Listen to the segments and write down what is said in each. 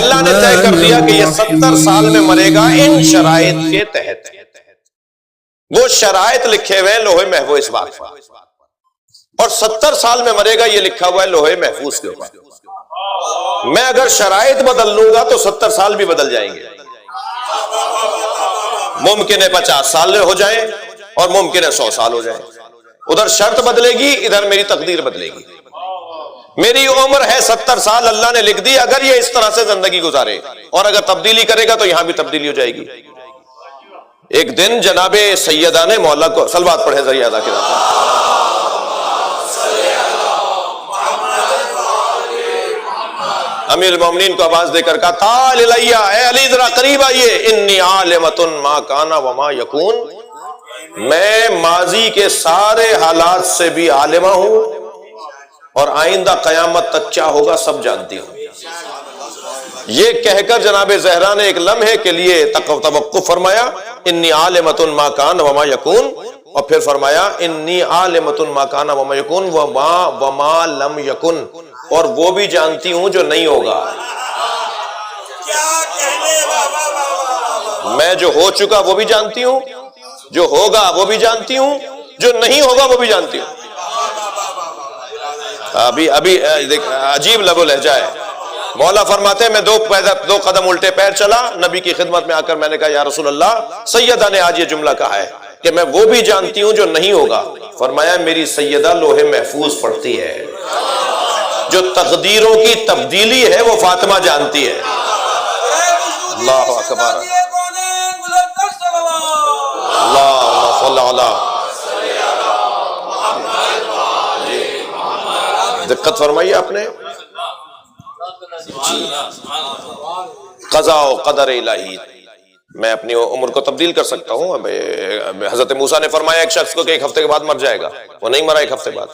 اللہ نے طے کر دیا کہ یہ 70 سال میں مرے گا ان شرائط کے تحت. وہ شرائط لکھے ہوئے ہیں لوح محفوظ اس بات پر, اور 70 سال میں مرے گا یہ لکھا ہوا ہے لوح محفوظ کے اوپر. میں اگر شرائط بدل لوں گا تو 70 سال بھی بدل جائیں گے. ممکن ہے 50 سال ہو جائیں اور ممکن ہے 100 سال ہو جائیں. ادھر شرط بدلے گی, ادھر میری تقدیر بدلے گی. میری عمر ہے 70 سال, اللہ نے لکھ دی اگر یہ اس طرح سے زندگی گزارے, اور اگر تبدیلی کرے گا تو یہاں بھی تبدیلی ہو جائے گی. ایک دن جناب سیدہ نے مولا کو صلوات پڑھے ذریعہ ادا کے امیر المومنین کو آواز دے کر کہا تعال الیہ, اے علی ذرا قریب آئیے, انی عالمۃ ما کان وما یکون, میں ماضی کے سارے حالات سے بھی عالمہ ہوں اور آئندہ قیامت تک کیا ہوگا سب جانتی ہوں. یہ کہہ کر جناب زہرا نے ایک لمحے کے لیے توقف فرمایا, انی عالمۃ ما کان وما یکون, اور پھر فرمایا انی عالمۃ ما کان وما یکون وما لم یکن, اور وہ بھی جانتی ہوں جو نہیں ہوگا. میں جو ہو چکا وہ بھی جانتی ہوں, جو ہوگا وہ بھی جانتی ہوں, جو نہیں ہوگا وہ بھی جانتی ہوں. ابھی عجیب لب و لہجہ ہے. مولا فرماتے ہیں میں دو قدم الٹے پیر چلا, نبی کی خدمت میں آ کر میں نے کہا یا رسول اللہ, سیدہ نے آج یہ جملہ کہا ہے کہ میں وہ بھی جانتی ہوں جو نہیں ہوگا. فرمایا میری سیدہ لوح محفوظ پڑھتی ہے, جو تقدیروں کی تبدیلی ہے وہ فاطمہ جانتی ہے. اللہ اکبر, اللہم صلی علی. دقت فرمائی آپ نے. قضاء و قدر الہی, میں اپنی عمر کو تبدیل کر سکتا ہوں. حضرت موسیٰ نے فرمایا ایک شخص کو کہ 1 ہفتے کے بعد مر جائے گا, وہ نہیں مرا 1 ہفتے بعد.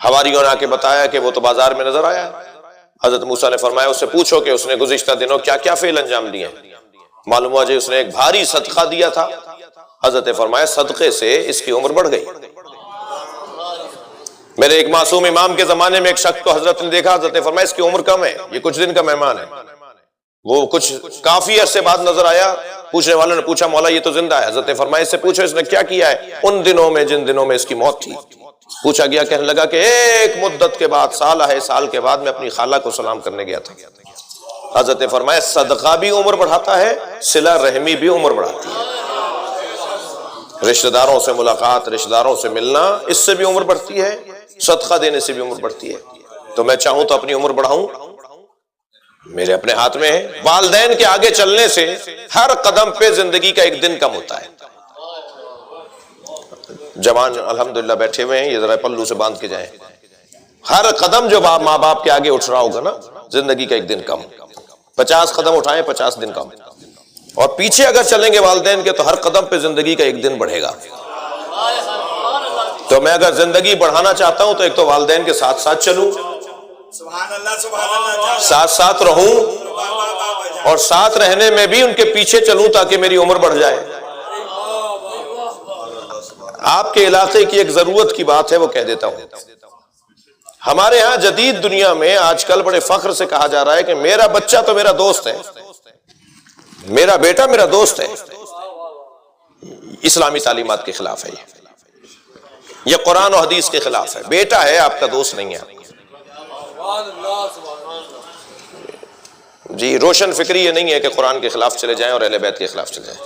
حواریوں نے آ کے بتایا کہ وہ تو بازار میں نظر آیا. حضرت موسیٰ نے فرمایا اس سے پوچھو کہ اس نے گزشتہ دنوں کیا کیا فعل انجام دیے. معلوم ہوا جی اس نے ایک بھاری صدقہ دیا تھا. حضرت نے فرمایا صدقے سے اس کی عمر بڑھ گئی. میرے ایک معصوم امام کے زمانے میں ایک شخص کو حضرت نے دیکھا, حضرت نے فرمایا اس کی عمر کم ہے, یہ کچھ دن کا مہمان ہے. وہ کچھ کافی عرصے بعد نظر آیا. پوچھنے والوں نے پوچھا مولا یہ تو زندہ ہے. حضرت نے فرمایا اس سے پوچھو اس نے کیا کیا ہے ان دنوں میں جن دنوں میں اس کی موت تھی. پوچھا گیا, کہنے لگا کہ ایک مدت کے بعد, سال کے بعد میں اپنی خالہ کو سلام کرنے گیا تھا. حضرت نے فرمایا صدقہ بھی عمر بڑھاتا ہے, صلہ رحمی بھی عمر بڑھاتی ہے. رشتہ داروں سے ملاقات, رشتہ داروں سے ملنا, اس سے بھی عمر بڑھتی ہے, صدقہ دینے سے بھی عمر بڑھتی ہے. تو میں چاہوں تو اپنی عمر بڑھاؤں, میرے اپنے ہاتھ میں ہے. والدین کے آگے چلنے سے ہر قدم پہ زندگی کا ایک دن کم ہوتا ہے. جوان الحمدللہ بیٹھے ہوئے ہیں, یہ ذرا پلو سے باندھ کے جائیں. ہر قدم جو ماں باپ کے آگے اٹھ رہا ہوگا نا, زندگی کا ایک دن کم. 50 قدم اٹھائیں 50 دن کم, اور پیچھے اگر چلیں گے والدین کے تو ہر قدم پہ زندگی کا ایک دن بڑھے گا. تو میں اگر زندگی بڑھانا چاہتا ہوں تو ایک تو والدین کے ساتھ ساتھ چلوں, ساتھ ساتھ رہوں, اور ساتھ رہنے میں بھی ان کے پیچھے چلوں تاکہ میری عمر بڑھ جائے. آپ کے علاقے کی ایک ضرورت کی بات ہے وہ کہہ دیتا ہوں. ہمارے ہاں جدید دنیا میں آج کل بڑے فخر سے کہا جا رہا ہے کہ میرا بچہ تو میرا دوست ہے, میرا بیٹا میرا دوست ہے. اسلامی تعلیمات کے خلاف ہے, یہ قرآن و حدیث کے خلاف ہے. بیٹا ہے آپ کا دوست نہیں ہے. جی روشن فکری یہ نہیں ہے کہ قرآن کے خلاف چلے جائیں اور اہل بیت کے خلاف چلے جائیں.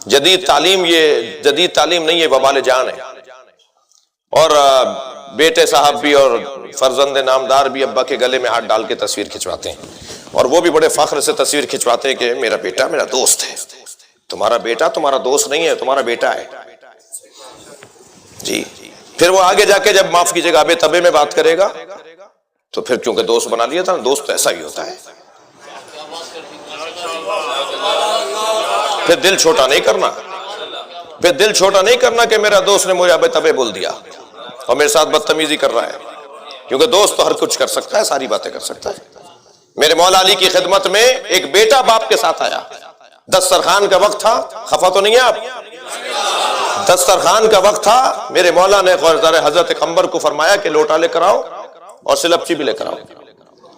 جدید تعلیم یہ جدید تعلیم نہیں ہے, وبال جان ہے. اور بیٹے صاحب بھی اور فرزند نامدار بھی ابا کے گلے میں ہاتھ ڈال کے تصویر کھنچواتے ہیں, اور وہ بھی بڑے فخر سے تصویر کھنچواتے ہیں کہ میرا بیٹا میرا دوست ہے. تمہارا بیٹا تمہارا دوست نہیں ہے, تمہارا بیٹا ہے. جی پھر وہ آگے جا کے جب معاف کیجیے گا آبے تبے میں بات کرے گا تو پھر کیونکہ دوست بنا لیا تھا, دوست ایسا ہی ہوتا ہے. پھر دل چھوٹا نہیں کرنا, پھر دل چھوٹا نہیں کرنا کہ میرا دوست نے مجھے آبے تبے بول دیا اور میرے ساتھ بدتمیزی کر رہا ہے, کیونکہ دوست تو ہر کچھ کر سکتا ہے, ساری باتیں کر سکتا ہے. میرے مولا علی کی خدمت میں ایک بیٹا باپ کے ساتھ آیا. دسترخوان کا وقت تھا, خفا تو نہیں ہے آپ, دسترخوان کا وقت تھا. میرے مولا نے حضرت قمبر کو فرمایا کہ لوٹا لے کر آؤ اور سلپچی بھی لے کر آؤ.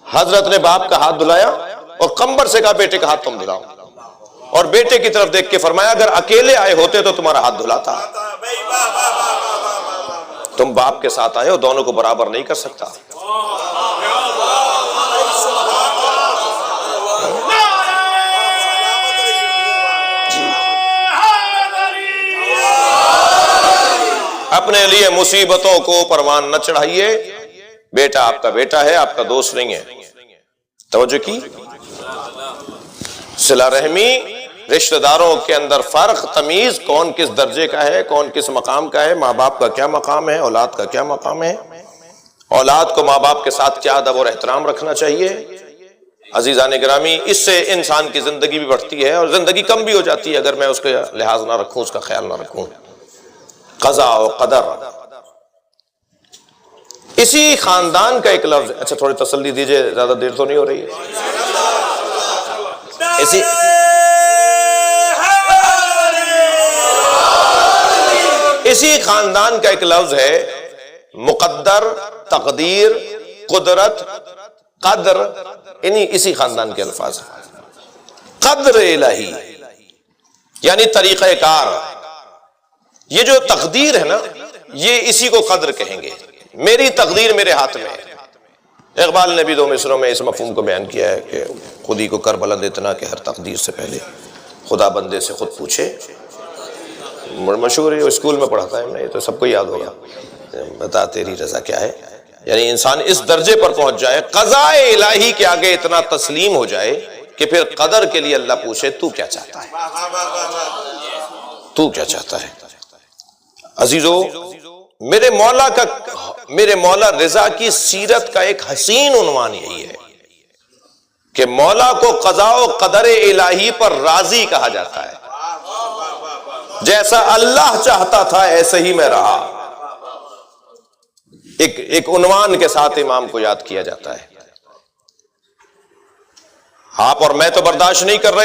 حضرت نے باپ کا ہاتھ دھلایا اور قمبر سے کہا بیٹے کا ہاتھ تم دھلاؤ، اور بیٹے کی طرف دیکھ کے فرمایا اگر اکیلے آئے ہوتے تو تمہارا ہاتھ دھلاتا، تم باپ کے ساتھ آئے ہو، دونوں کو برابر نہیں کر سکتا۔ اپنے لیے مصیبتوں کو پروان نہ چڑھائیے، بیٹا آپ کا بیٹا ہے، آپ کا دوست نہیں ہے۔ توجہ کی؟ صلہ رحمی، رشتہ داروں کے اندر فرق، تمیز، کون کس درجے کا ہے، کون کس مقام کا ہے، ماں باپ کا کیا مقام ہے، اولاد کا کیا مقام ہے، اولاد کو ماں باپ کے ساتھ کیا ادب اور احترام رکھنا چاہیے۔ عزیزان گرامی، اس سے انسان کی زندگی بھی بڑھتی ہے اور زندگی کم بھی ہو جاتی ہے اگر میں اس کا لحاظ نہ رکھوں، اس کا خیال نہ رکھوں۔ قضاء و قدر، اسی خاندان کا ایک لفظ، اچھا تھوڑی تسلی دیجئے، زیادہ دیر تو نہیں ہو رہی ہے، اسی خاندان کا ایک لفظ ہے مقدر، تقدیر، قدرت، قدر، اسی خاندان کے الفاظ ہیں۔ قدر الہی یعنی طریقہ کار، یہ جو تقدیر ہے نا، یہ اسی کو قدر کہیں گے۔ میری تقدیر میرے ہاتھ میں ہے۔ اقبال نے بھی دو مصروں میں اس مفہوم کو بیان کیا ہے کہ خودی کو کر بلند اتنا کہ ہر تقدیر سے پہلے خدا بندے سے خود پوچھے۔ مشہور ہے، اسکول میں پڑھاتا ہے، یہ تو سب کو یاد ہوگا، بتا تیری رضا کیا ہے۔ یعنی انسان اس درجے پر پہنچ جائے، قضاء الہی کے آگے اتنا تسلیم ہو جائے کہ پھر قدر کے لیے اللہ پوچھے تو کیا چاہتا ہے، تو کیا چاہتا ہے۔ عزیزو، میرے مولا رضا کی سیرت کا ایک حسین عنوان یہی ہے کہ مولا کو قضاء و قدر الہی پر راضی کہا جاتا ہے۔ جیسا اللہ چاہتا تھا ایسے ہی میں رہا، ایک عنوان کے ساتھ امام کو یاد کیا جاتا ہے۔ آپ اور میں تو برداشت نہیں کر رہے